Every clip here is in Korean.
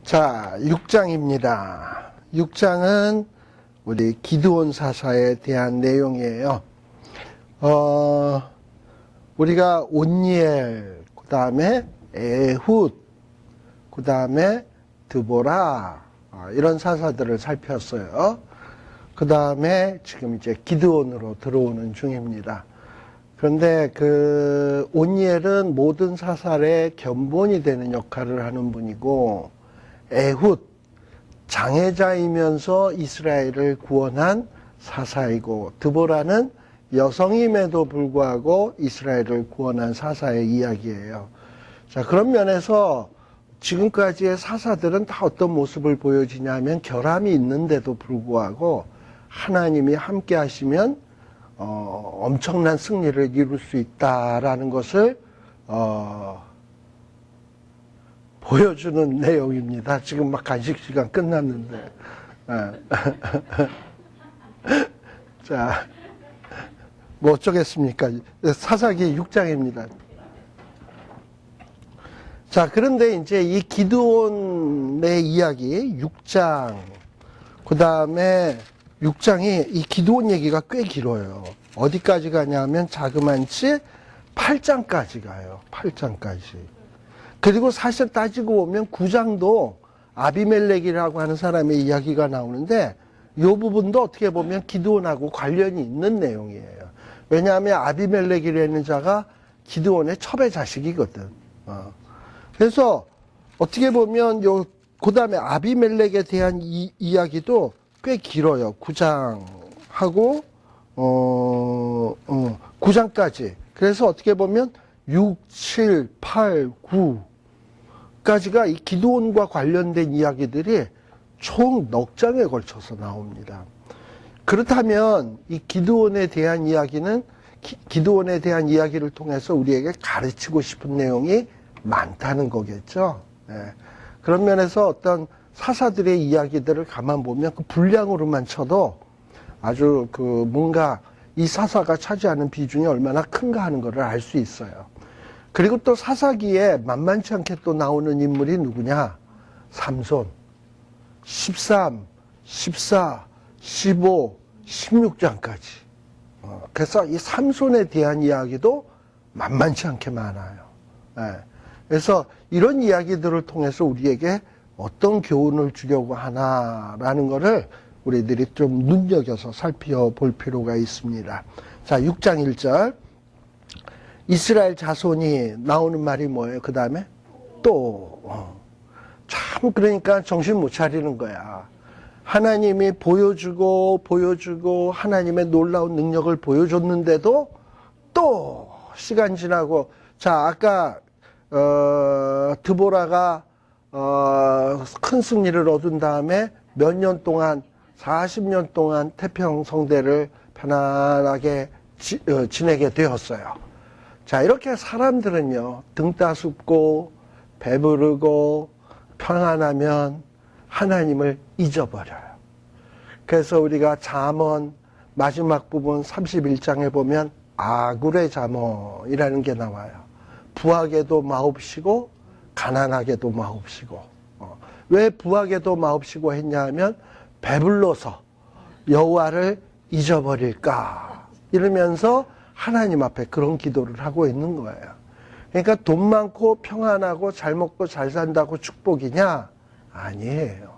자, 6장입니다. 6장은 우리 기드온 사사에 대한 내용이에요. 우리가 온니엘, 그 다음에 에훗, 그 다음에 드보라, 이런 사사들을 살폈어요. 그 다음에 지금 이제 기드온으로 들어오는 중입니다. 그런데 그 온니엘은 모든 사살의 견본이 되는 역할을 하는 분이고, 에훗, 장애자이면서 이스라엘을 구원한 사사이고, 드보라는 여성임에도 불구하고 이스라엘을 구원한 사사의 이야기예요. 자, 그런 면에서 지금까지의 사사들은 다 어떤 모습을 보여주냐면 결함이 있는데도 불구하고 하나님이 함께 하시면 엄청난 승리를 이룰 수 있다라는 것을 보여주는 내용입니다. 지금 막 간식 시간 끝났는데. 자, 뭐 어쩌겠습니까? 사사기 6장입니다. 자, 그런데 이제 이 기드온의 이야기 6장, 그 다음에 6장이 이 기드온 얘기가 꽤 길어요. 어디까지 가냐면 자그만치 8장까지 가요. 8장까지. 그리고 사실 따지고 보면 9장도 아비멜렉이라고 하는 사람의 이야기가 나오는데 이 부분도 어떻게 보면 기드온하고 관련이 있는 내용이에요. 왜냐하면 아비멜렉이라는 자가 기드온의 첩의 자식이거든. 그래서 어떻게 보면 그 다음에 아비멜렉에 대한 이야기도 꽤 길어요. 9장하고 9장까지. 그래서 어떻게 보면 6, 7, 8, 9까지가 이 기드온과 관련된 이야기들이 총 넉 장에 걸쳐서 나옵니다. 그렇다면 이 기드온에 대한 이야기는 기드온에 대한 이야기를 통해서 우리에게 가르치고 싶은 내용이 많다는 거겠죠. 네. 그런 면에서 어떤 사사들의 이야기들을 가만 보면 그 분량으로만 쳐도 아주 그 뭔가 이 사사가 차지하는 비중이 얼마나 큰가 하는 것을 알 수 있어요. 그리고 또 사사기에 만만치 않게 또 나오는 인물이 누구냐? 삼손. 13, 14, 15, 16장까지. 그래서 이 삼손에 대한 이야기도 만만치 않게 많아요. 네. 그래서 이런 이야기들을 통해서 우리에게 어떤 교훈을 주려고 하나라는 것을 우리들이 좀 눈여겨서 살펴볼 필요가 있습니다. 자, 6장 1절. 이스라엘 자손이 나오는 말이 뭐예요? 그 다음에 또. 참 그러니까 정신 못 차리는 거야. 하나님이 보여주고 하나님의 놀라운 능력을 보여줬는데도 또 시간 지나고, 자, 아까 드보라가 큰 승리를 얻은 다음에 몇 년 동안 40년 동안 태평성대를 편안하게 지내게 되었어요. 자, 이렇게 사람들은요, 등 따숩고 배부르고 평안하면 하나님을 잊어버려요. 그래서 우리가 잠언 마지막 부분 31장에 보면 아굴의 잠언이라는 게 나와요. 부하게도 마옵시고 가난하게도 마옵시고. 왜 부하게도 마옵시고 했냐 하면 배불러서 여호와를 잊어버릴까 이러면서 하나님 앞에 그런 기도를 하고 있는 거예요. 그러니까 돈 많고 평안하고 잘 먹고 잘 산다고 축복이냐? 아니에요.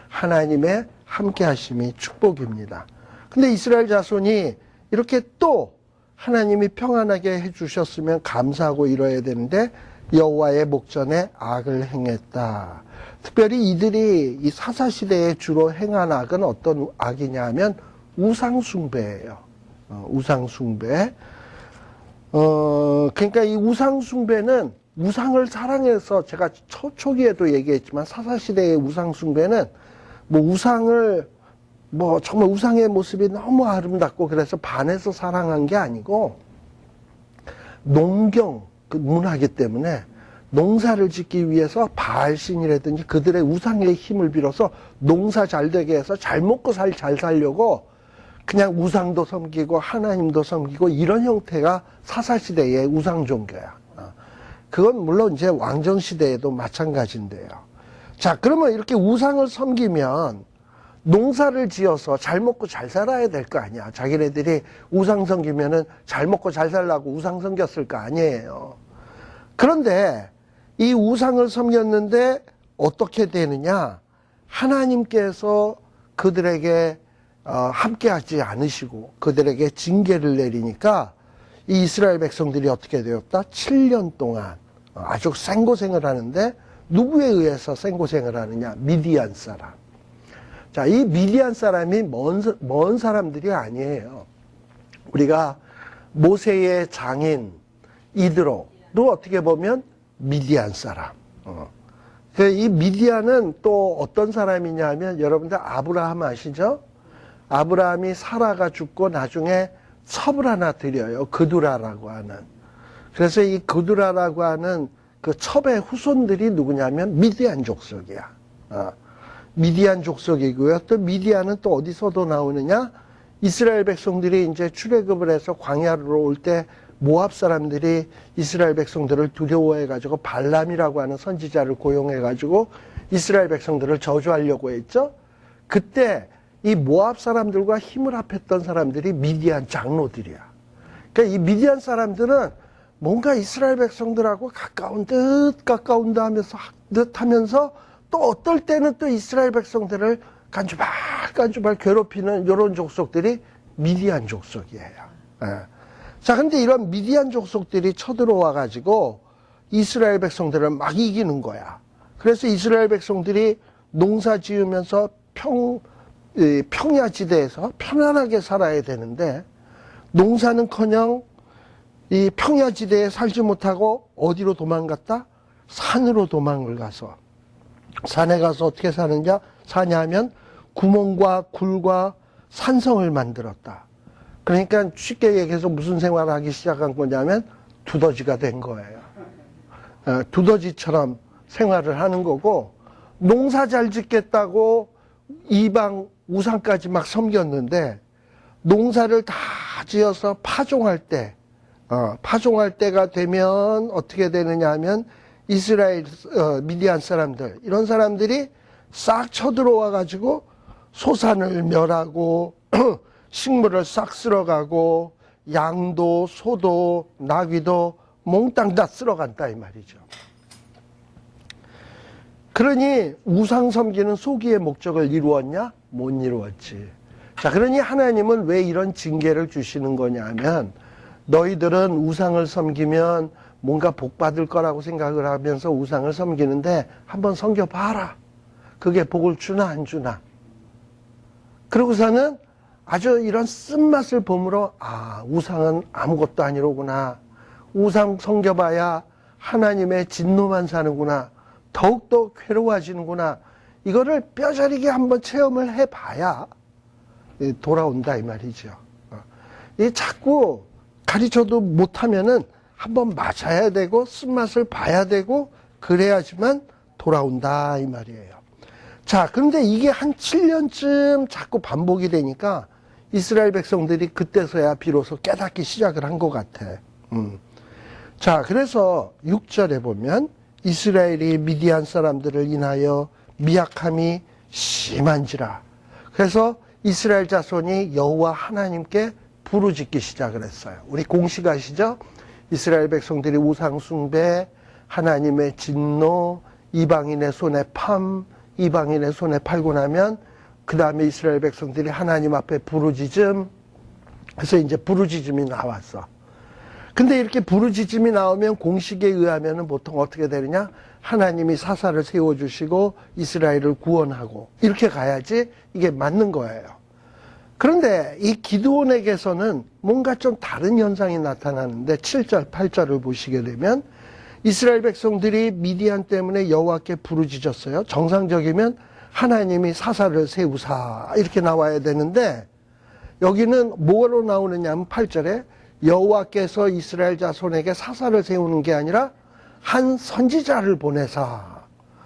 하나님의 함께 하심이 축복입니다. 근데 이스라엘 자손이 이렇게 또 하나님이 평안하게 해주셨으면 감사하고 이뤄야 되는데 여호와의 목전에 악을 행했다. 특별히 이들이 이 사사시대에 주로 행한 악은 어떤 악이냐 하면 우상숭배예요. 우상숭배. 그러니까 이 우상숭배는 우상을 사랑해서 제가 초기에도 얘기했지만 사사시대의 우상숭배는 뭐 우상을 뭐 정말 우상의 모습이 너무 아름답고 그래서 반해서 사랑한 게 아니고 농경 그 문화이기 때문에 농사를 짓기 위해서 바알신이라든지 그들의 우상의 힘을 빌어서 농사 잘 되게 해서 잘 먹고 잘 살려고 그냥 우상도 섬기고 하나님도 섬기고 이런 형태가 사사시대의 우상 종교야. 그건 물론 이제 왕정시대에도 마찬가지인데요. 자, 그러면 이렇게 우상을 섬기면 농사를 지어서 잘 먹고 잘 살아야 될 거 아니야. 자기네들이 우상 섬기면은 잘 먹고 잘 살라고 우상 섬겼을 거 아니에요. 그런데 이 우상을 섬겼는데 어떻게 되느냐? 하나님께서 그들에게 함께하지 않으시고 그들에게 징계를 내리니까 이 이스라엘 백성들이 어떻게 되었다? 7년 동안 아주 생고생을 하는데 누구에 의해서 생고생을 하느냐? 미디안 사람. 자, 이 미디안 사람이 먼 사람들이 아니에요. 우리가 모세의 장인 이드로도 어떻게 보면 미디안 사람. 이 미디안은 또 어떤 사람이냐 하면 여러분들 아브라함 아시죠? 아브라함이 사라가 죽고 나중에 첩을 하나 드려요. 그두라라고 하는. 그래서 이 그두라라고 하는 그 첩의 후손들이 누구냐면 미디안 족속이야. 미디안 족속이고요. 또 미디안은 또 어디서도 나오느냐? 이스라엘 백성들이 이제 출애굽을 해서 광야로 올 때 모압 사람들이 이스라엘 백성들을 두려워해가지고 발람이라고 하는 선지자를 고용해가지고 이스라엘 백성들을 저주하려고 했죠. 그때 이 모압 사람들과 힘을 합했던 사람들이 미디안 장로들이야. 그러니까 이 미디안 사람들은 뭔가 이스라엘 백성들하고 가까운 듯 하면서 또 어떨 때는 또 이스라엘 백성들을 간주발 괴롭히는 이런 족속들이 미디안 족속이에요. 자, 근데 이런 미디안 족속들이 쳐들어와 가지고 이스라엘 백성들을 막 이기는 거야. 그래서 이스라엘 백성들이 농사 지으면서 평야지대에서 편안하게 살아야 되는데 농사는커녕 이 평야지대에 살지 못하고 어디로 도망갔다? 산으로 도망을 가서 산에 가서 어떻게 사냐 하면 구멍과 굴과 산성을 만들었다. 그러니까 쉽게 얘기해서 무슨 생활을 하기 시작한 거냐면 두더지가 된 거예요. 두더지처럼 생활을 하는 거고 농사 잘 짓겠다고 이방 우상까지 막 섬겼는데 농사를 다 지어서 파종할 때가 되면 어떻게 되느냐 하면 이스라엘 미디안 사람들 이런 사람들이 싹 쳐들어와 가지고 소산을 멸하고 식물을 싹 쓸어가고 양도 소도 나귀도 몽땅 다 쓸어간다 이 말이죠. 그러니 우상 섬기는 소기의 목적을 이루었냐? 못 이루었지. 자, 그러니 하나님은 왜 이런 징계를 주시는 거냐 하면 너희들은 우상을 섬기면 뭔가 복 받을 거라고 생각을 하면서 우상을 섬기는데 한번 섬겨봐라. 그게 복을 주나 안 주나. 그러고서는 아주 이런 쓴맛을 보므로 우상은 아무것도 아니로구나. 우상 섬겨봐야 하나님의 진노만 사는구나. 더욱더 괴로워지는구나. 이거를 뼈저리게 한번 체험을 해봐야 돌아온다 이 말이죠. 이 자꾸 가르쳐도 못하면은 한번 맞아야 되고 쓴맛을 봐야 되고 그래야지만 돌아온다 이 말이에요. 자, 그런데 이게 한 7년쯤 자꾸 반복이 되니까 이스라엘 백성들이 그때서야 비로소 깨닫기 시작을 한 것 같아. 자, 그래서 6절에 보면 이스라엘이 미디안 사람들을 인하여 미약함이 심한지라. 그래서 이스라엘 자손이 여호와 하나님께 부르짖기 시작을 했어요. 우리 공식 아시죠? 이스라엘 백성들이 우상 숭배, 하나님의 진노, 이방인의 손에 이방인의 손에 팔고 나면 그 다음에 이스라엘 백성들이 하나님 앞에 부르짖음. 그래서 이제 부르짖음이 나왔어. 근데 이렇게 부르짖음이 나오면 공식에 의하면 보통 어떻게 되느냐? 하나님이 사사를 세워주시고 이스라엘을 구원하고 이렇게 가야지 이게 맞는 거예요. 그런데 이 기드온에게서는 뭔가 좀 다른 현상이 나타나는데 7절, 8절을 보시게 되면 이스라엘 백성들이 미디안 때문에 여호와께 부르짖었어요. 정상적이면 하나님이 사사를 세우사 이렇게 나와야 되는데 여기는 뭐로 나오느냐 하면 8절에 여호와께서 이스라엘 자손에게 사사를 세우는 게 아니라 한 선지자를 보내사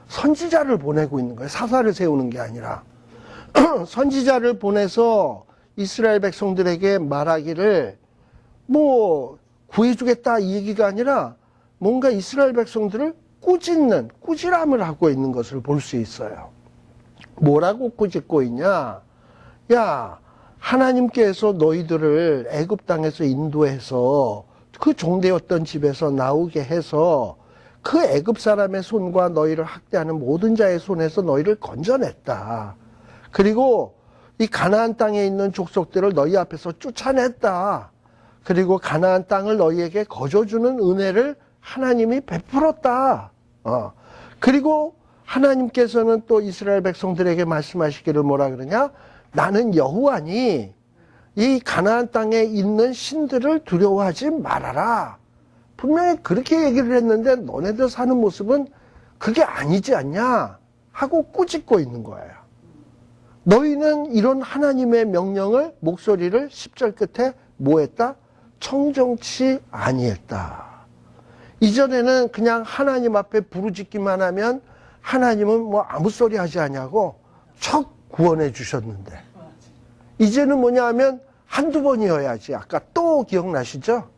선지자를 보내고 있는 거예요. 사사를 세우는 게 아니라 선지자를 보내서 이스라엘 백성들에게 말하기를 뭐 구해주겠다 이 얘기가 아니라 뭔가 이스라엘 백성들을 꾸지람을 하고 있는 것을 볼 수 있어요. 뭐라고 꾸짖고 있냐? 야, 하나님께서 너희들을 애굽 땅에서 인도해서 그 종되었던 집에서 나오게 해서 그 애굽 사람의 손과 너희를 학대하는 모든 자의 손에서 너희를 건져냈다. 그리고 이 가나안 땅에 있는 족속들을 너희 앞에서 쫓아냈다. 그리고 가나안 땅을 너희에게 거저주는 은혜를 하나님이 베풀었다. 그리고 하나님께서는 또 이스라엘 백성들에게 말씀하시기를 뭐라 그러냐? 나는 여호와니 이 가나안 땅에 있는 신들을 두려워하지 말아라. 분명히 그렇게 얘기를 했는데 너네들 사는 모습은 그게 아니지 않냐 하고 꾸짖고 있는 거예요. 너희는 이런 하나님의 명령을 목소리를 10절 끝에 뭐 했다? 청정치 아니했다. 이전에는 그냥 하나님 앞에 부르짖기만 하면 하나님은 뭐 아무 소리 하지 않냐고 척 구원해 주셨는데 이제는 뭐냐 하면 한두 번이어야지. 아까 또 기억나시죠?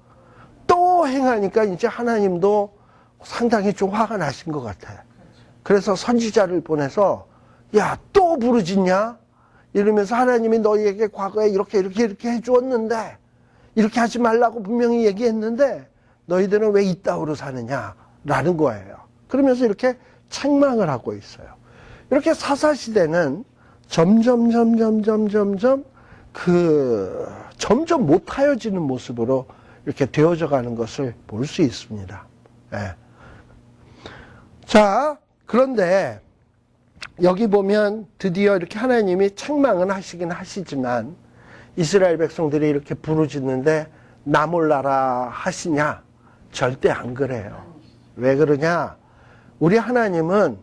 또 행하니까 이제 하나님도 상당히 좀 화가 나신 것 같아요. 그래서 선지자를 보내서 야, 또 부르짖냐? 이러면서 하나님이 너희에게 과거에 이렇게 해주었는데 이렇게 하지 말라고 분명히 얘기했는데 너희들은 왜 이따위로 사느냐라는 거예요. 그러면서 이렇게 책망을 하고 있어요. 이렇게 사사시대는 점점 못하여지는 모습으로 이렇게 되어져 가는 것을 볼 수 있습니다. 네. 자, 그런데 여기 보면 드디어 이렇게 하나님이 책망은 하시긴 하시지만 이스라엘 백성들이 이렇게 부르짖는데 나 몰라라 하시냐? 절대 안 그래요. 왜 그러냐? 우리 하나님은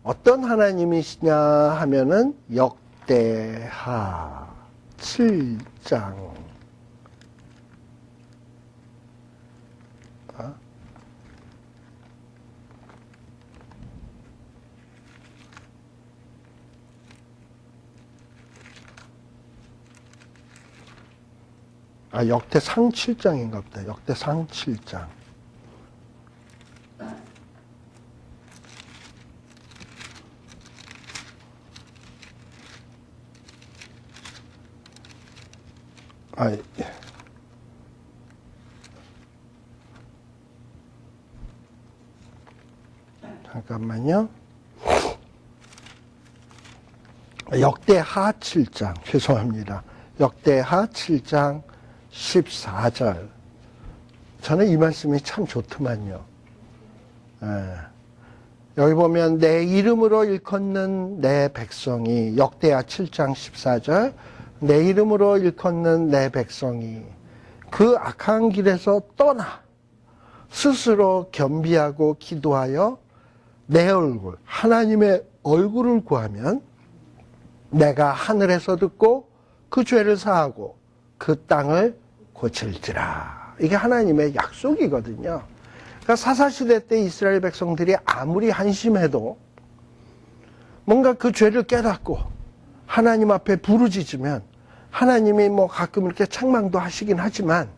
어떤 하나님이시냐 하면은 역대하 7장 역대상 7장인가 보다. 역대상 7장. 잠깐만요. 역대하 7장. 죄송합니다. 역대하 7장 14절. 저는 이 말씀이 참 좋더만요. 여기 보면 내 이름으로 일컫는 내 백성이 역대하 7장 14절 내 이름으로 일컫는 내 백성이 그 악한 길에서 떠나 스스로 겸비하고 기도하여 내 얼굴 하나님의 얼굴을 구하면 내가 하늘에서 듣고 그 죄를 사하고 그 땅을 고칠지라. 이게 하나님의 약속이거든요. 그러니까 사사시대 때 이스라엘 백성들이 아무리 한심해도 뭔가 그 죄를 깨닫고 하나님 앞에 부르짖으면 하나님이 뭐 가끔 이렇게 책망도 하시긴 하지만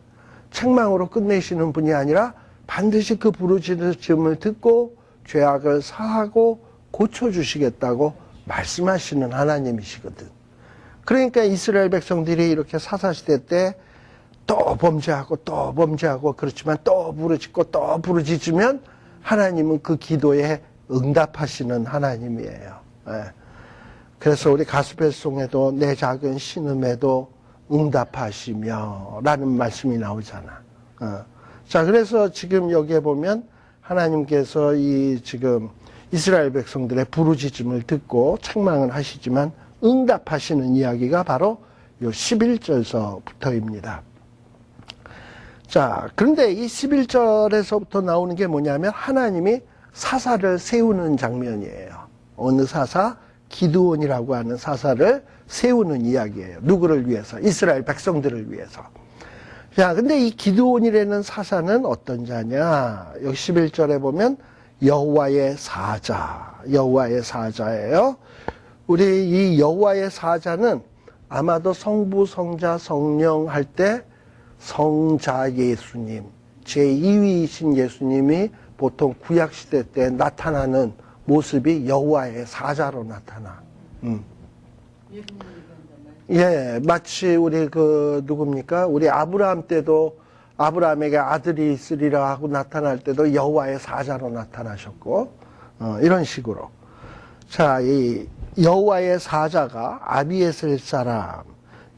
책망으로 끝내시는 분이 아니라 반드시 그 부르짖음을 듣고 죄악을 사하고 고쳐주시겠다고 말씀하시는 하나님이시거든. 그러니까 이스라엘 백성들이 이렇게 사사시대 때 또 범죄하고 그렇지만 또 부르짖으면 하나님은 그 기도에 응답하시는 하나님이에요. 그래서 우리 가스펠송에도 내 작은 신음에도 응답하시며 라는 말씀이 나오잖아. 자, 그래서 지금 여기에 보면 하나님께서 지금 이스라엘 백성들의 부르짖음을 듣고 책망을 하시지만 응답하시는 이야기가 바로 요 11절서부터입니다. 자, 그런데 이 11절에서부터 나오는 게 뭐냐면 하나님이 사사를 세우는 장면이에요. 어느 사사? 기드온이라고 하는 사사를 세우는 이야기예요. 누구를 위해서? 이스라엘 백성들을 위해서. 자, 근데 이 기드온이라는 사사는 어떤 자냐? 여기 11절에 보면 여호와의 사자예요. 우리 이 여호와의 사자는 아마도 성부, 성자, 성령 할 때 성자 예수님, 제2위이신 예수님이 보통 구약시대 때 나타나는 모습이 여호와의 사자로 나타나. 예, 마치 우리 누굽니까? 우리 아브라함 때도 아브라함에게 아들이 있으리라 하고 나타날 때도 여호와의 사자로 나타나셨고, 이런 식으로. 자, 이 여호와의 사자가 아비에셀 사람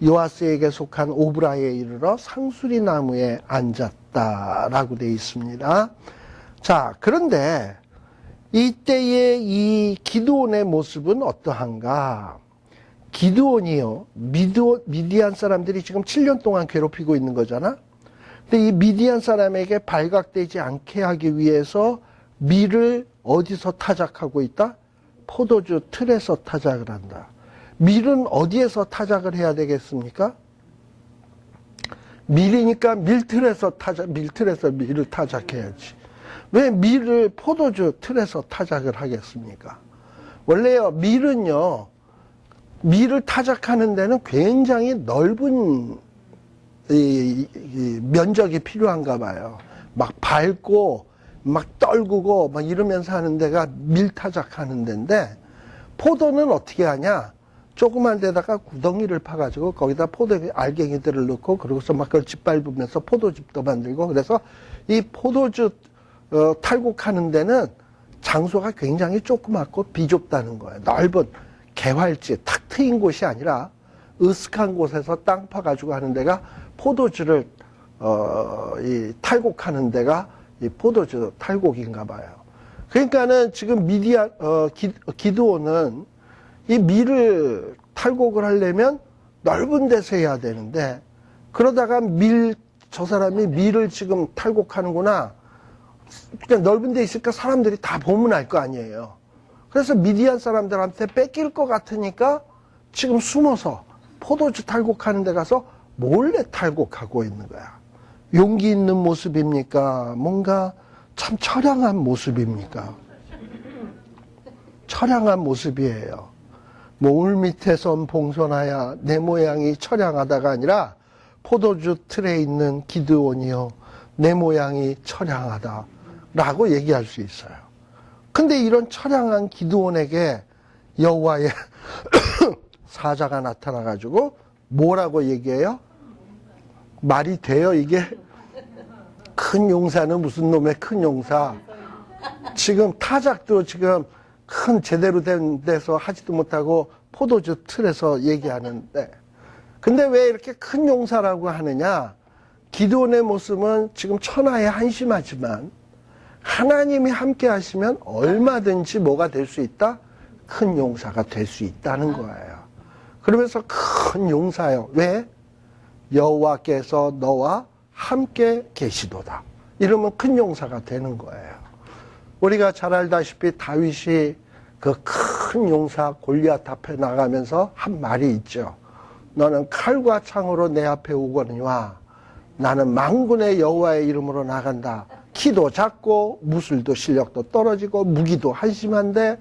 요아스에게 속한 오브라에 이르러 상수리 나무에 앉았다라고 되어 있습니다. 자, 그런데 이때의 이 기드온의 모습은 어떠한가? 기드온이요, 미디안 사람들이 지금 7년 동안 괴롭히고 있는 거잖아? 근데 이 미디안 사람에게 발각되지 않게 하기 위해서 밀을 어디서 타작하고 있다? 포도주 틀에서 타작을 한다. 밀은 어디에서 타작을 해야 되겠습니까? 밀이니까 밀틀에서 밀을 타작해야지. 왜 밀을 포도주 틀에서 타작을 하겠습니까? 원래요, 밀은요, 밀을 타작하는 데는 굉장히 넓은 이 면적이 필요한가 봐요. 막 밟고 막 떨구고 막 이러면서 하는 데가 밀타작하는 데인데, 포도는 어떻게 하냐? 조그만 데다가 구덩이를 파가지고 거기다 포도 알갱이들을 넣고 그러고서 막 그걸 짓밟으면서 포도즙도 만들고, 그래서 이 포도주 탈곡하는 데는 장소가 굉장히 조그맣고 비좁다는 거예요. 넓은 개활지, 탁 트인 곳이 아니라 으슥한 곳에서 땅 파가지고 하는 데가 포도주를 이 탈곡하는 데가 이 포도주 탈곡인가 봐요. 그러니까는 지금 기드온은 이 밀을 탈곡을 하려면 넓은 데서 해야 되는데, 그러다가 저 사람이 밀을 지금 탈곡하는구나, 그냥 넓은 데 있으니까 사람들이 다 보면 알 거 아니에요. 그래서 미디안 사람들한테 뺏길 것 같으니까 지금 숨어서 포도주 탈곡하는 데 가서 몰래 탈곡하고 있는 거야. 용기 있는 모습입니까? 뭔가 참 처량한 모습입니까? 처량한 모습이에요. 뭐 울 밑에선 봉선하야 내 모양이 처량하다가 아니라 포도주 틀에 있는 기드온이요, 내 모양이 처량하다 라고 얘기할 수 있어요. 근데 이런 처량한 기드온에게 여호와의 사자가 나타나가지고 뭐라고 얘기해요? 말이 돼요, 이게? 큰 용사는 무슨 놈의 큰 용사? 지금 타작도 지금 큰 제대로 된 데서 하지도 못하고 포도주 틀에서 얘기하는데, 근데 왜 이렇게 큰 용사라고 하느냐? 기드온의 모습은 지금 천하에 한심하지만 하나님이 함께 하시면 얼마든지 뭐가 될 수 있다? 큰 용사가 될 수 있다는 거예요. 그러면서 큰 용사요. 왜? 여호와께서 너와 함께 계시도다. 이러면 큰 용사가 되는 거예요. 우리가 잘 알다시피 다윗이 그 큰 용사 골리앗 앞에 나가면서 한 말이 있죠. 너는 칼과 창으로 내 앞에 오거니와 나는 만군의 여호와의 이름으로 나간다. 키도 작고 무술도 실력도 떨어지고 무기도 한심한데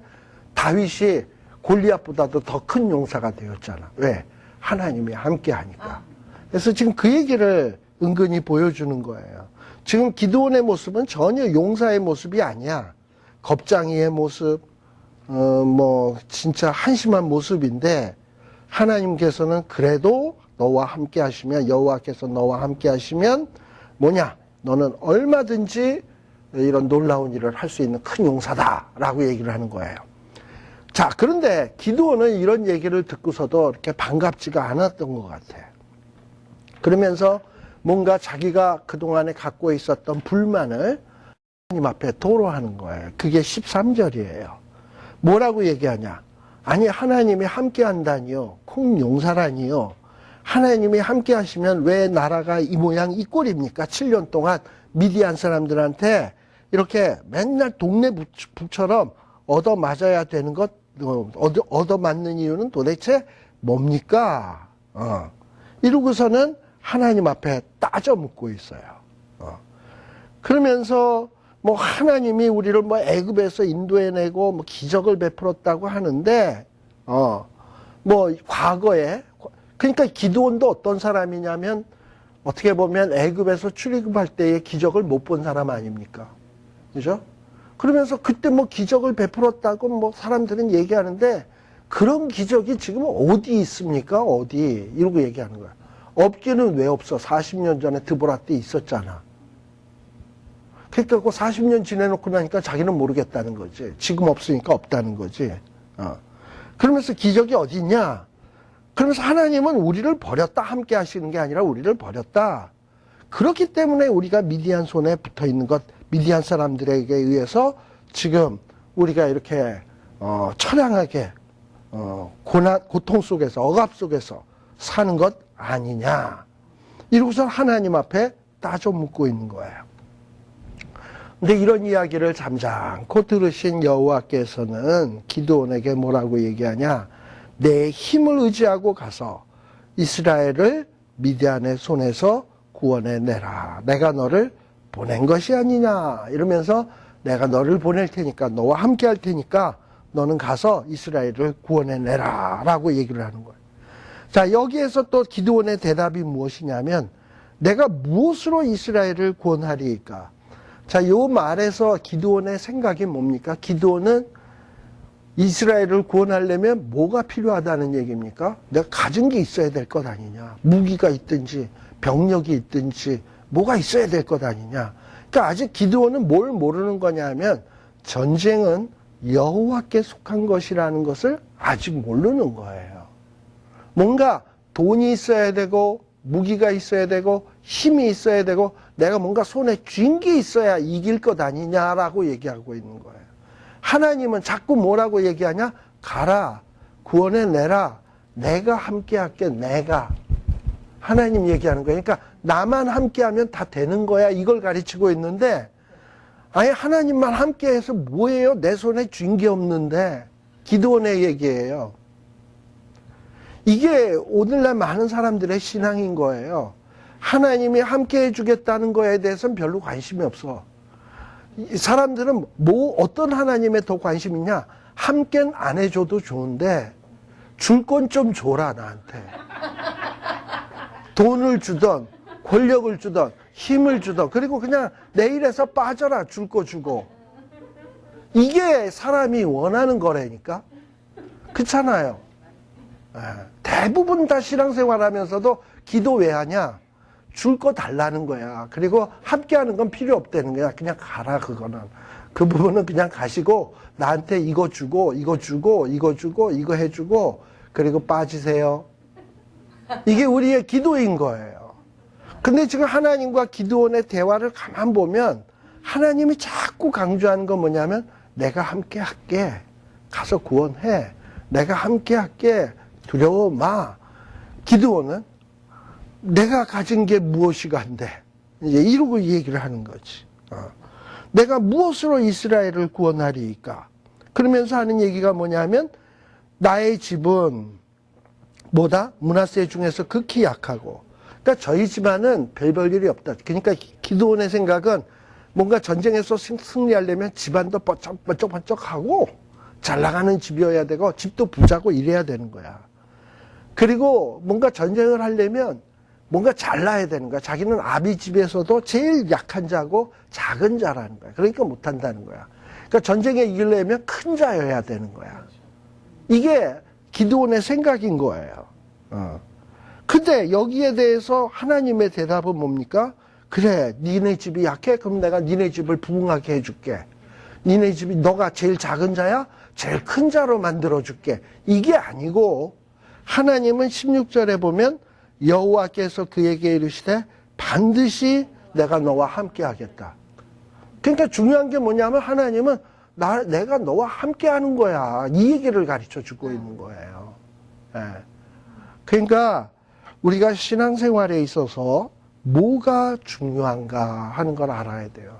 다윗이 골리앗보다도 더 큰 용사가 되었잖아. 왜? 하나님이 함께 하니까. 그래서 지금 그 얘기를 은근히 보여주는 거예요. 지금 기드온의 모습은 전혀 용사의 모습이 아니야. 겁장이의 모습, 뭐 진짜 한심한 모습인데, 하나님께서는 그래도 너와 함께 하시면, 여호와께서 너와 함께 하시면 뭐냐? 너는 얼마든지 이런 놀라운 일을 할 수 있는 큰 용사다라고 얘기를 하는 거예요. 자, 그런데 기드온은 이런 얘기를 듣고서도 이렇게 반갑지가 않았던 것 같아. 그러면서 뭔가 자기가 그동안에 갖고 있었던 불만을 하나님 앞에 토로하는 거예요. 그게 13절이에요. 뭐라고 얘기하냐? 아니, 하나님이 함께 한다니요, 큰 용사라니요, 하나님이 함께 하시면 왜 나라가 이 모양 이 꼴입니까? 7년 동안 미디안 사람들한테 이렇게 맨날 동네 북처럼 얻어맞아야 되는 것, 얻어맞는 이유는 도대체 뭡니까? 이러고서는 하나님 앞에 따져 묻고 있어요. 그러면서 뭐 하나님이 우리를 뭐 애굽에서 인도해내고 뭐 기적을 베풀었다고 하는데, 뭐 과거에, 그러니까 기드온도 어떤 사람이냐면 어떻게 보면 애굽에서 출애굽할 때의 기적을 못 본 사람 아닙니까? 그죠? 그러면서 그때 뭐 기적을 베풀었다고 뭐 사람들은 얘기하는데 그런 기적이 지금 어디 있습니까? 어디? 이러고 얘기하는 거야. 없기는 왜 없어? 40년 전에 드보라 때 있었잖아. 그러니까 그 40년 지내놓고 나니까 자기는 모르겠다는 거지. 지금 없으니까 없다는 거지. 그러면서 기적이 어디 있냐? 그러면서 하나님은 우리를 버렸다. 함께 하시는 게 아니라 우리를 버렸다. 그렇기 때문에 우리가 미디안 손에 붙어 있는 것, 미디안 사람들에게 의해서 지금 우리가 이렇게 처량하게 고통 속에서, 억압 속에서 사는 것 아니냐. 이러고서 하나님 앞에 따져 묻고 있는 거예요. 근데 이런 이야기를 잠잠코 들으신 여호와께서는 기드온에게 뭐라고 얘기하냐? 내 힘을 의지하고 가서 이스라엘을 미디안의 손에서 구원해내라. 내가 너를 보낸 것이 아니냐. 이러면서 내가 너를 보낼 테니까, 너와 함께 할 테니까 너는 가서 이스라엘을 구원해내라. 라고 얘기를 하는 거예요. 자, 여기에서 또 기드온의 대답이 무엇이냐면, 내가 무엇으로 이스라엘을 구원하리까? 자, 요 말에서 기드온의 생각이 뭡니까? 기드온은 이스라엘을 구원하려면 뭐가 필요하다는 얘기입니까? 내가 가진 게 있어야 될 것 아니냐. 무기가 있든지 병력이 있든지 뭐가 있어야 될 것 아니냐. 그러니까 아직 기드온은 뭘 모르는 거냐 하면 전쟁은 여호와께 속한 것이라는 것을 아직 모르는 거예요. 뭔가 돈이 있어야 되고 무기가 있어야 되고 힘이 있어야 되고 내가 뭔가 손에 쥔 게 있어야 이길 것 아니냐라고 얘기하고 있는 거예요. 하나님은 자꾸 뭐라고 얘기하냐? 가라, 구원해내라, 내가 함께 할게, 내가. 하나님 얘기하는 거예요. 그러니까 나만 함께하면 다 되는 거야, 이걸 가르치고 있는데, 아예 하나님만 함께해서 뭐예요? 내 손에 쥔 게 없는데. 기드온의 얘기예요. 이게 오늘날 많은 사람들의 신앙인 거예요. 하나님이 함께 해주겠다는 거에 대해서는 별로 관심이 없어. 사람들은 어떤 하나님에 더 관심 있냐? 함께는 안 해줘도 좋은데 줄 건 좀 줘라, 나한테. 돈을 주던 권력을 주던 힘을 주던, 그리고 그냥 내 일에서 빠져라, 줄 거 주고. 이게 사람이 원하는 거라니까. 그렇잖아요. 대부분 다 신앙생활 하면서도 기도 왜 하냐? 줄 거 달라는 거야. 그리고 함께하는 건 필요 없다는 거야. 그냥 가라, 그거는. 그 부분은 그냥 가시고 나한테 이거 주고 이거 주고 이거 주고 이거 해주고 그리고 빠지세요. 이게 우리의 기도인 거예요. 근데 지금 하나님과 기드온의 대화를 가만 보면 하나님이 자꾸 강조하는 건 뭐냐면 내가 함께 할게. 가서 구원해. 내가 함께 할게. 두려워 마. 기드온은 내가 가진 게 무엇이가 안 돼. 이제 이러고 얘기를 하는 거지. 내가 무엇으로 이스라엘을 구원하리까? 그러면서 하는 얘기가 뭐냐면 나의 집은 뭐다? 므낫세 중에서 극히 약하고. 그러니까 저희 집안은 별 일이 없다. 그러니까 기드온의 생각은 뭔가 전쟁에서 승리하려면 집안도 번쩍번쩍하고 잘 나가는 집이어야 되고 집도 부자고 이래야 되는 거야. 그리고 뭔가 전쟁을 하려면 뭔가 잘나야 되는 거야. 자기는 아비 집에서도 제일 약한 자고 작은 자라는 거야. 그러니까 못한다는 거야. 그러니까 전쟁에 이기려면 큰 자여야 되는 거야. 이게 기드온의 생각인 거예요. 근데 여기에 대해서 하나님의 대답은 뭡니까? 그래, 니네 집이 약해? 그럼 내가 니네 집을 부흥하게 해줄게. 니네 집이 너가 제일 작은 자야? 제일 큰 자로 만들어줄게. 이게 아니고 하나님은 16절에 보면 여호와께서 그에게 이르시되 반드시 내가 너와 함께 하겠다. 그러니까 중요한 게 뭐냐면 하나님은 내가 너와 함께 하는 거야. 이 얘기를 가르쳐 주고 있는 거예요. 그러니까 우리가 신앙생활에 있어서 뭐가 중요한가 하는 걸 알아야 돼요.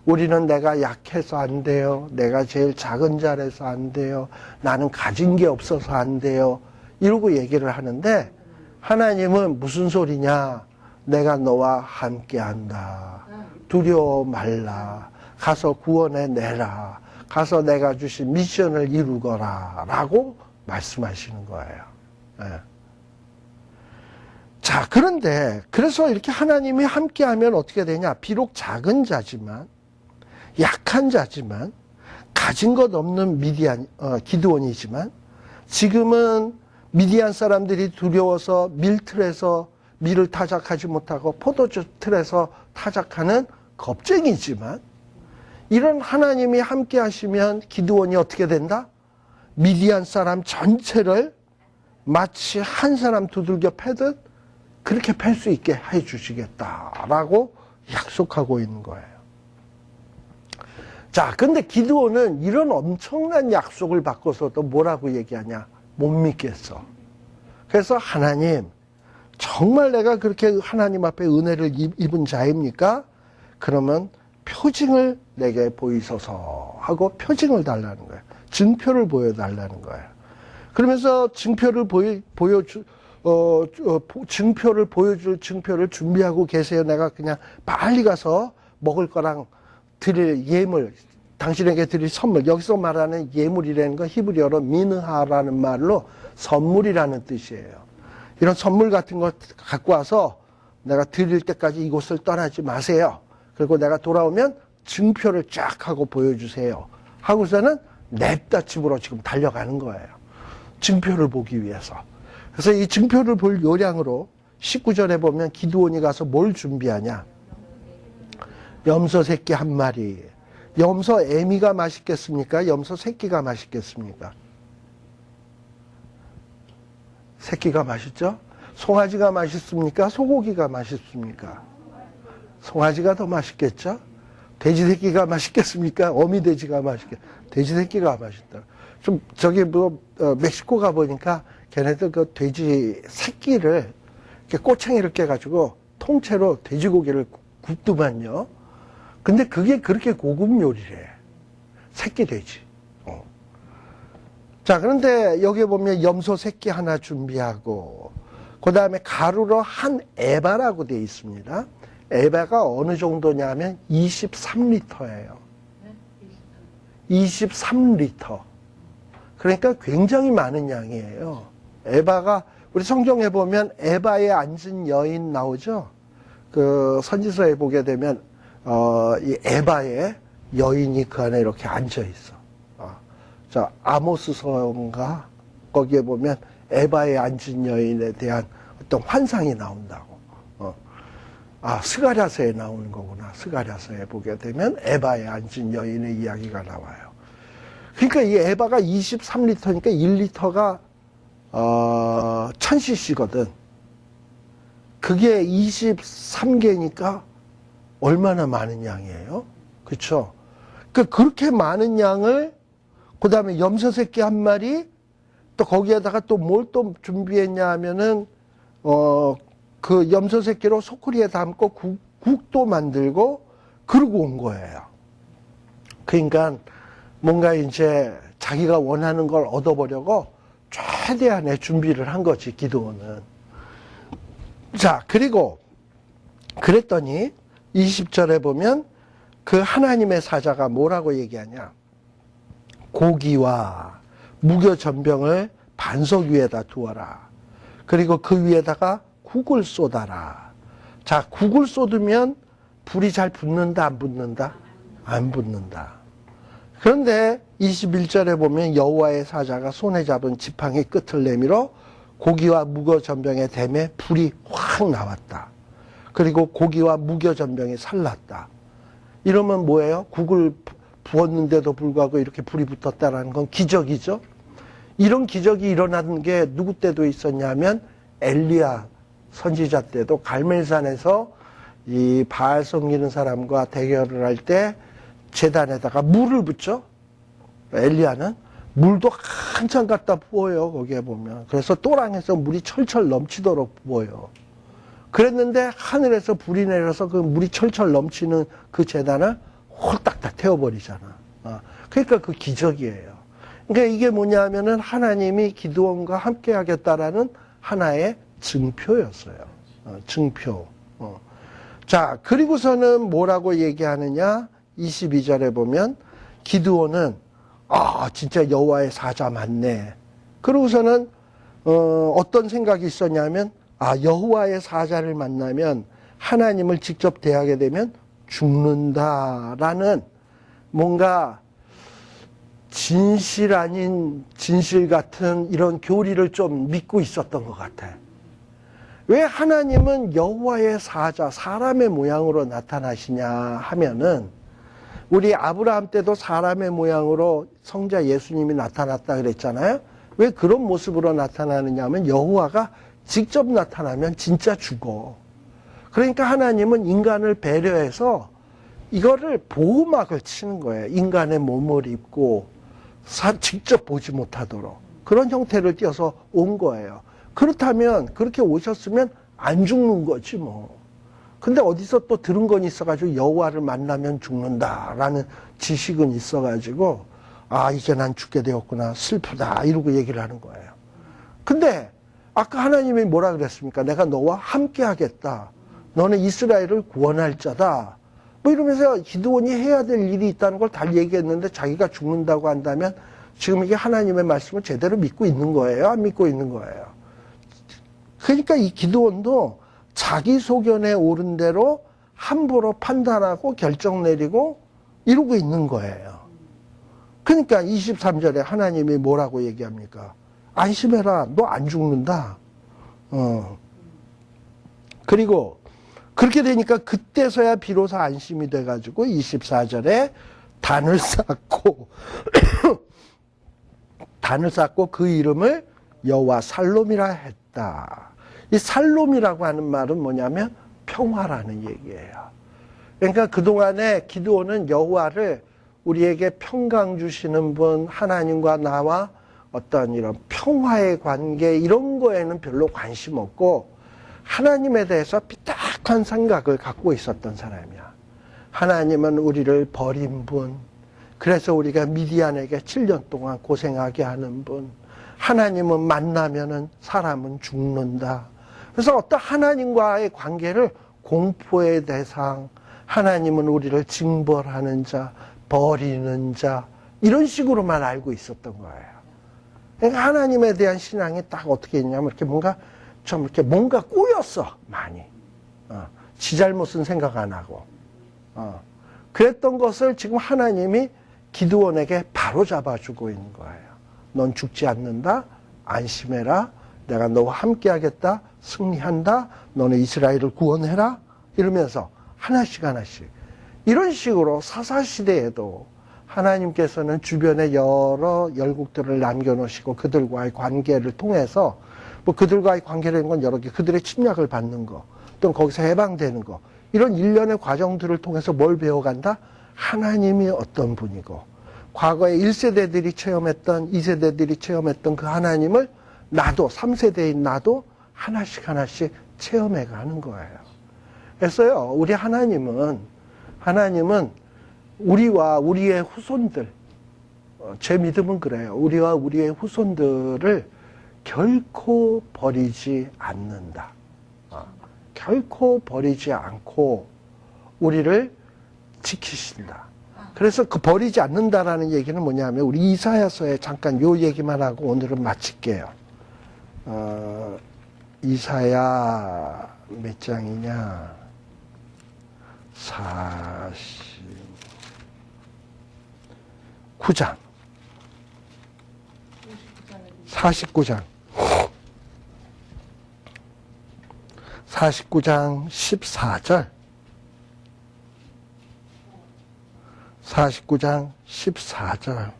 우리는 내가 약해서 안 돼요. 내가 제일 작은 자라서 안 돼요. 나는 가진 게 없어서 안 돼요. 이러고 얘기를 하는데 하나님은 무슨 소리냐? 내가 너와 함께 한다. 두려워 말라. 가서 구원해 내라. 가서 내가 주신 미션을 이루거라. 라고 말씀하시는 거예요. 자, 그런데 그래서 이렇게 하나님이 함께 하면 어떻게 되냐? 비록 작은 자지만 약한 자지만 가진 것 없는 기드온이지만 지금은 미디안 사람들이 두려워서 밀틀에서 밀을 타작하지 못하고 포도주 틀에서 타작하는 겁쟁이지만 이런 하나님이 함께 하시면 기드온이 어떻게 된다? 미디안 사람 전체를 마치 한 사람 두들겨 패듯 그렇게 팰 수 있게 해 주시겠다라고 약속하고 있는 거예요. 자, 근데 기드온은 이런 엄청난 약속을 받고서도 뭐라고 얘기하냐? 못 믿겠어. 그래서 하나님, 정말 내가 그렇게 하나님 앞에 은혜를 입은 자입니까? 그러면 표징을 내게 보이소서 하고 표징을 달라는 거예요. 증표를 보여달라는 거예요. 그러면서 증표를 보여줄 증표를 준비하고 계세요. 내가 그냥 빨리 가서 먹을 거랑 드릴 예물, 당신에게 드릴 선물. 여기서 말하는 예물이라는 건 히브리어로 미느하라는 말로 선물이라는 뜻이에요. 이런 선물 같은 거 갖고 와서 내가 드릴 때까지 이곳을 떠나지 마세요. 그리고 내가 돌아오면 증표를 쫙 하고 보여주세요. 하고서는 냅다 집으로 지금 달려가는 거예요. 증표를 보기 위해서. 그래서 이 증표를 볼 요량으로 19절에 보면 기드온이 가서 뭘 준비하냐. 염소 새끼 한 마리. 염소 애미가 맛있겠습니까? 염소 새끼가 맛있겠습니까? 새끼가 맛있죠? 송아지가 맛있습니까? 소고기가 맛있습니까? 송아지가 더 맛있겠죠? 돼지 새끼가 맛있겠습니까? 어미 돼지가 돼지 새끼가 맛있다. 좀 저기 멕시코 가보니까 걔네들 그 돼지 새끼를 이렇게 꼬챙이를 깨가지고 통째로 돼지고기를 굽더만요. 근데 그게 그렇게 고급 요리래. 새끼 돼지. 자, 그런데 여기 보면 염소 새끼 하나 준비하고, 그 다음에 가루로 한 에바라고 되어 있습니다. 에바가 어느 정도냐면 23리터예요. 23리터. 그러니까 굉장히 많은 양이에요. 에바가, 우리 성경에 보면 에바에 앉은 여인 나오죠? 그 선지서에 보게 되면, 이 에바에 여인이 그 안에 이렇게 앉아 있어. 자, 아모스서인가? 거기에 보면 에바에 앉은 여인에 대한 어떤 환상이 나온다고. 스가랴서에 나오는 거구나. 스가랴서에 보게 되면 에바에 앉은 여인의 이야기가 나와요. 그러니까 이 에바가 23리터니까 1리터가 1000cc거든. 그게 23개니까 얼마나 많은 양이에요? 그렇죠? 그렇게 많은 양을 그 다음에 염소 새끼 한 마리, 또 거기에다가 또 뭘 또 준비했냐 하면은, 그 염소 새끼로 소쿠리에 담고 국도 만들고, 그러고 온 거예요. 그러니까 뭔가 이제 자기가 원하는 걸 얻어보려고 최대한의 준비를 한 거지, 기드온은. 자, 그리고 그랬더니 20절에 보면 그 하나님의 사자가 뭐라고 얘기하냐. 고기와 무교 전병을 반석 위에다 두어라. 그리고 그 위에다가 국을 쏟아라. 자, 국을 쏟으면 불이 잘 붙는다, 안 붙는다? 안 붙는다. 그런데 21절에 보면 여호와의 사자가 손에 잡은 지팡이 끝을 내밀어 고기와 무교 전병의 댐에 불이 확 나왔다. 그리고 고기와 무교 전병이 살랐다. 이러면 뭐예요? 국을 부었는데도 불구하고 이렇게 불이 붙었다는 건 기적이죠. 이런 기적이 일어나는 게 누구 때도 있었냐면 엘리야 선지자 때도 갈멜산에서 이 바알 섬기는 사람과 대결을 할 때 제단에다가 물을 붓죠. 엘리야는 물도 한참 갖다 부어요. 거기에 보면. 그래서 또랑에서 물이 철철 넘치도록 부어요. 그랬는데 하늘에서 불이 내려서 그 물이 철철 넘치는 그 제단을 홀딱 다 태워버리잖아. 그러니까 그 기적이에요. 그러니까 이게 뭐냐 하면은 하나님이 기드온과 함께 하겠다라는 하나의 증표였어요. 증표. 자, 그리고서는 뭐라고 얘기하느냐? 22절에 보면 기드온은 진짜 여호와의 사자 맞네. 그러고서는 어떤 생각이 있었냐면 여호와의 사자를 만나면 하나님을 직접 대하게 되면 죽는다라는 뭔가 진실 아닌 진실 같은 이런 교리를 좀 믿고 있었던 것 같아. 왜 하나님은 여호와의 사자, 사람의 모양으로 나타나시냐 하면은 우리 아브라함 때도 사람의 모양으로 성자 예수님이 나타났다 그랬잖아요. 왜 그런 모습으로 나타나느냐 하면 여호와가 직접 나타나면 진짜 죽어. 그러니까 하나님은 인간을 배려해서 이거를 보호막을 치는 거예요. 인간의 몸을 입고 직접 보지 못하도록 그런 형태를 띄어서 온 거예요. 그렇다면 그렇게 오셨으면 안 죽는 거지 뭐. 근데 어디서 또 들은 건 있어가지고 여호와를 만나면 죽는다라는 지식은 있어가지고 아 이제 난 죽게 되었구나 슬프다 이러고 얘기를 하는 거예요. 근데 아까 하나님이 뭐라 그랬습니까? 내가 너와 함께 하겠다. 너는 이스라엘을 구원할 자다. 뭐 이러면서 기드온이 해야 될 일이 있다는 걸 다 얘기했는데 자기가 죽는다고 한다면 지금 이게 하나님의 말씀을 제대로 믿고 있는 거예요? 안 믿고 있는 거예요? 그러니까 이 기드온도 자기 소견에 오른 대로 함부로 판단하고 결정 내리고 이러고 있는 거예요. 그러니까 23절에 하나님이 뭐라고 얘기합니까? 안심해라. 너 안 죽는다. 그리고 그렇게 되니까 그때서야 비로소 안심이 돼가지고 24절에 단을 쌓고 단을 쌓고 그 이름을 여호와 살롬이라 했다. 이 살롬이라고 하는 말은 뭐냐면 평화라는 얘기예요. 그러니까 그동안에 기드온은 여호와를 우리에게 평강 주시는 분, 하나님과 나와 어떤 이런 평화의 관계 이런 거에는 별로 관심 없고 하나님에 대해서 삐딱한 생각을 갖고 있었던 사람이야. 하나님은 우리를 버린 분, 그래서 우리가 미디안에게 7년 동안 고생하게 하는 분, 하나님은 만나면은 사람은 죽는다. 그래서 어떤 하나님과의 관계를 공포의 대상, 하나님은 우리를 징벌하는 자, 버리는 자, 이런 식으로만 알고 있었던 거예요. 그러니까 하나님에 대한 신앙이 딱 어떻게 있냐면 이렇게 뭔가 꼬였어, 많이. 지 잘못은 생각 안 하고. 그랬던 것을 지금 하나님이 기드온에게 바로 잡아주고 있는 거예요. 넌 죽지 않는다. 안심해라. 내가 너와 함께 하겠다. 승리한다. 너는 이스라엘을 구원해라. 이러면서 하나씩 하나씩. 이런 식으로 사사시대에도 하나님께서는 주변에 여러 열국들을 남겨놓으시고 그들과의 관계를 통해서 뭐 그들과의 관계라는 건 여러 개, 그들의 침략을 받는 거, 또는 거기서 해방되는 거, 이런 일련의 과정들을 통해서 뭘 배워간다? 하나님이 어떤 분이고, 과거에 1세대들이 체험했던, 2세대들이 체험했던 그 하나님을 나도, 3세대인 나도 하나씩 하나씩 체험해 가는 거예요. 그래서요, 우리 하나님은 우리와 우리의 후손들, 제 믿음은 그래요. 우리와 우리의 후손들을 결코 버리지 않는다. 결코 버리지 않고 우리를 지키신다. 그래서 그 버리지 않는다라는 얘기는 뭐냐면 우리 이사야서에 잠깐 요 얘기만 하고 오늘은 마칠게요. 이사야 몇 장이냐? 49장. 49장 14절 49장 14절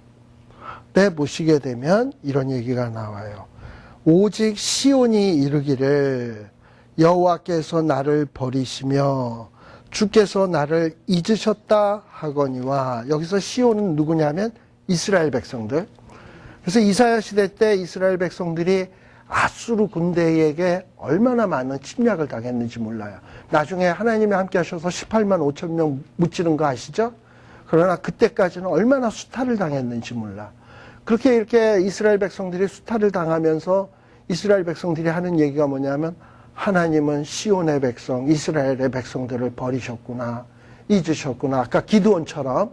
때 보시게 되면 이런 얘기가 나와요. 오직 시온이 이르기를 여호와께서 나를 버리시며 주께서 나를 잊으셨다 하거니와, 여기서 시온은 누구냐면 이스라엘 백성들. 그래서 이사야 시대 때 이스라엘 백성들이 아수르 군대에게 얼마나 많은 침략을 당했는지 몰라요. 나중에 하나님이 함께 하셔서 18만 5천 명 무찌른 거 아시죠? 그러나 그때까지는 얼마나 수탈을 당했는지 몰라. 그렇게 이렇게 이스라엘 백성들이 수탈을 당하면서 이스라엘 백성들이 하는 얘기가 뭐냐면 하나님은 시온의 백성, 이스라엘의 백성들을 버리셨구나, 잊으셨구나. 아까 기드온처럼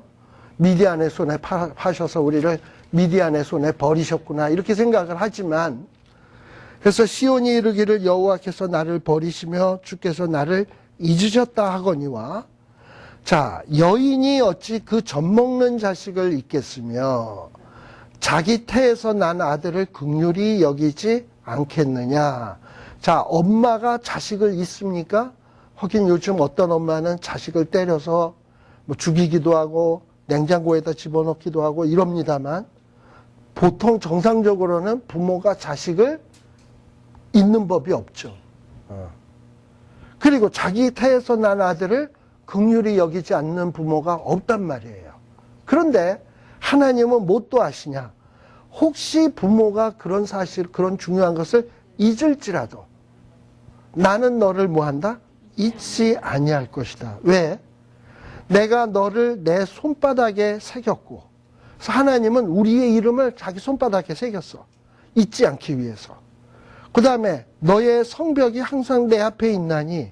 미디안의 손에 파셔서 우리를 미디안의 손에 버리셨구나, 이렇게 생각을 하지만, 그래서 시온이 이르기를 여호와께서 나를 버리시며 주께서 나를 잊으셨다 하거니와 자, 여인이 어찌 그 젖먹는 자식을 잊겠으며 자기 태에서 난 아들을 긍휼히 여기지 않겠느냐. 자, 엄마가 자식을 잊습니까? 하긴 요즘 어떤 엄마는 자식을 때려서 뭐 죽이기도 하고 냉장고에다 집어넣기도 하고 이럽니다만, 보통 정상적으로는 부모가 자식을 잊는 법이 없죠. 그리고 자기 태에서 난 아들을 긍휼히 여기지 않는 부모가 없단 말이에요. 그런데 하나님은 뭐 또 아시냐? 혹시 부모가 그런 사실, 그런 중요한 것을 잊을지라도 나는 너를 뭐한다? 잊지 아니할 것이다. 왜? 내가 너를 내 손바닥에 새겼고, 그래서 하나님은 우리의 이름을 자기 손바닥에 새겼어. 잊지 않기 위해서. 그 다음에 너의 성벽이 항상 내 앞에 있나니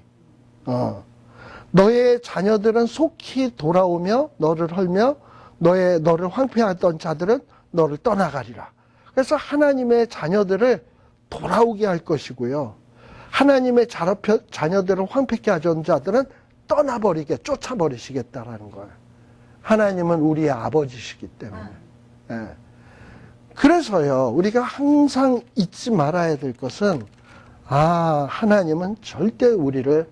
너의 자녀들은 속히 돌아오며 너를 헐며 너를 황폐하던 자들은 너를 떠나가리라. 그래서 하나님의 자녀들을 돌아오게 할 것이고요. 하나님의 자녀들을 황폐케 하던 자들은 떠나버리게, 쫓아버리시겠다라는 거예요. 하나님은 우리의 아버지시기 때문에. 예. 그래서요, 우리가 항상 잊지 말아야 될 것은, 하나님은 절대 우리를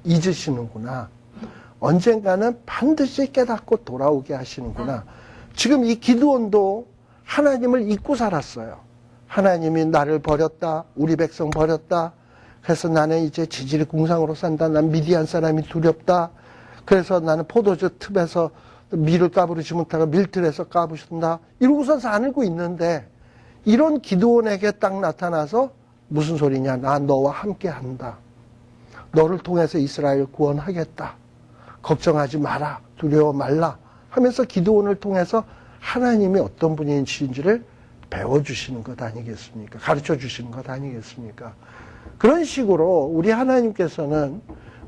잊으시는구나. 언젠가는 반드시 깨닫고 돌아오게 하시는구나. 지금 이 기드온도 하나님을 잊고 살았어요. 하나님이 나를 버렸다. 우리 백성 버렸다. 그래서 나는 이제 지질이 궁상으로 산다. 난 미디안 사람이 두렵다. 그래서 나는 포도주 틈에서 밀을 까부르지 못하고 밀틀에서 까부신다. 이러고서 살고 있는데, 이런 기드온에게 딱 나타나서 무슨 소리냐. 나 너와 함께 한다. 너를 통해서 이스라엘 구원하겠다. 걱정하지 마라. 두려워 말라. 하면서 기드온을 통해서 하나님이 어떤 분이신지를 배워주시는 것 아니겠습니까? 가르쳐 주시는 것 아니겠습니까? 그런 식으로 우리 하나님께서는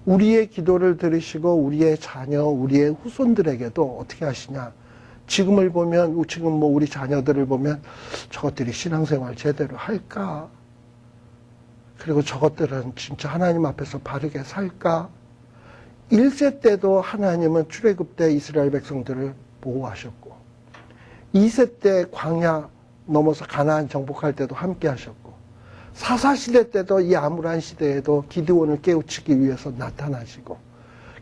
우리의 기도를 들으시고 우리의 자녀, 우리의 후손들에게도 어떻게 하시냐. 지금을 보면, 지금 뭐 우리 자녀들을 보면 저것들이 신앙생활 제대로 할까? 그리고 저것들은 진짜 하나님 앞에서 바르게 살까? 1세 때도 하나님은 출애굽 때 이스라엘 백성들을 보호하셨고, 2세 때 광야 넘어서 가나안 정복할 때도 함께 하셨고, 사사시대 때도 이 암울한 시대에도 기드온을 깨우치기 위해서 나타나시고,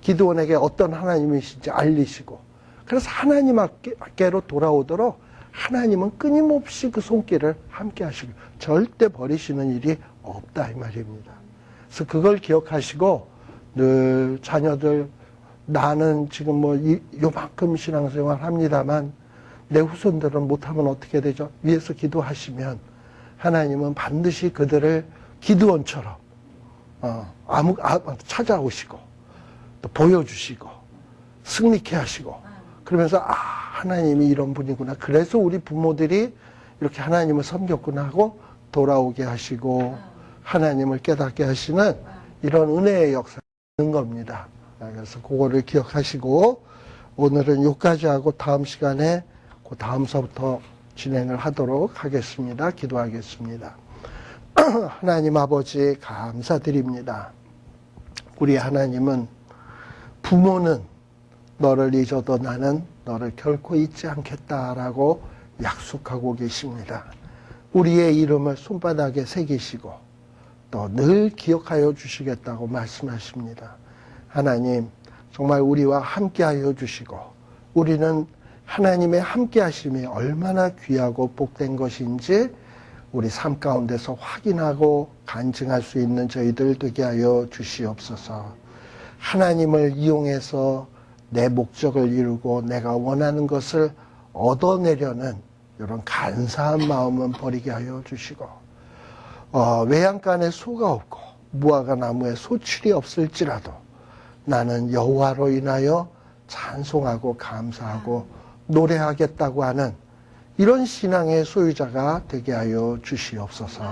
기드온에게 어떤 하나님이신지 알리시고, 그래서 하나님께로 돌아오도록 하나님은 끊임없이 그 손길을 함께 하시고 절대 버리시는 일이 없다 이 말입니다. 그래서 그걸 기억하시고 늘 자녀들, 나는 지금 뭐 요만큼 신앙생활 합니다만 내 후손들은 못하면 어떻게 되죠? 위에서 기도하시면 하나님은 반드시 그들을 기드온처럼 찾아오시고 또 보여주시고 승리케 하시고, 그러면서 하나님이 이런 분이구나. 그래서 우리 부모들이 이렇게 하나님을 섬겼구나 하고 돌아오게 하시고 하나님을 깨닫게 하시는 이런 은혜의 역사가 있는 겁니다. 그래서 그거를 기억하시고 오늘은 여기까지 하고 다음 시간에 그 다음서부터 진행을 하도록 하겠습니다. 기도하겠습니다. 하나님 아버지 감사드립니다. 우리 하나님은 부모는 너를 잊어도 나는 너를 결코 잊지 않겠다라고 약속하고 계십니다. 우리의 이름을 손바닥에 새기시고 또 늘 기억하여 주시겠다고 말씀하십니다. 하나님, 정말 우리와 함께하여 주시고 우리는 하나님의 함께하심이 얼마나 귀하고 복된 것인지 우리 삶 가운데서 확인하고 간증할 수 있는 저희들 되게 하여 주시옵소서. 하나님을 이용해서 내 목적을 이루고 내가 원하는 것을 얻어내려는 이런 간사한 마음은 버리게 하여 주시고, 외양간에 소가 없고 무화과 나무에 소출이 없을지라도 나는 여호와로 인하여 찬송하고 감사하고 노래하겠다고 하는 이런 신앙의 소유자가 되게 하여 주시옵소서.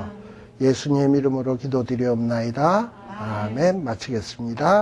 예수님 이름으로 기도드리옵나이다. 아멘. 마치겠습니다.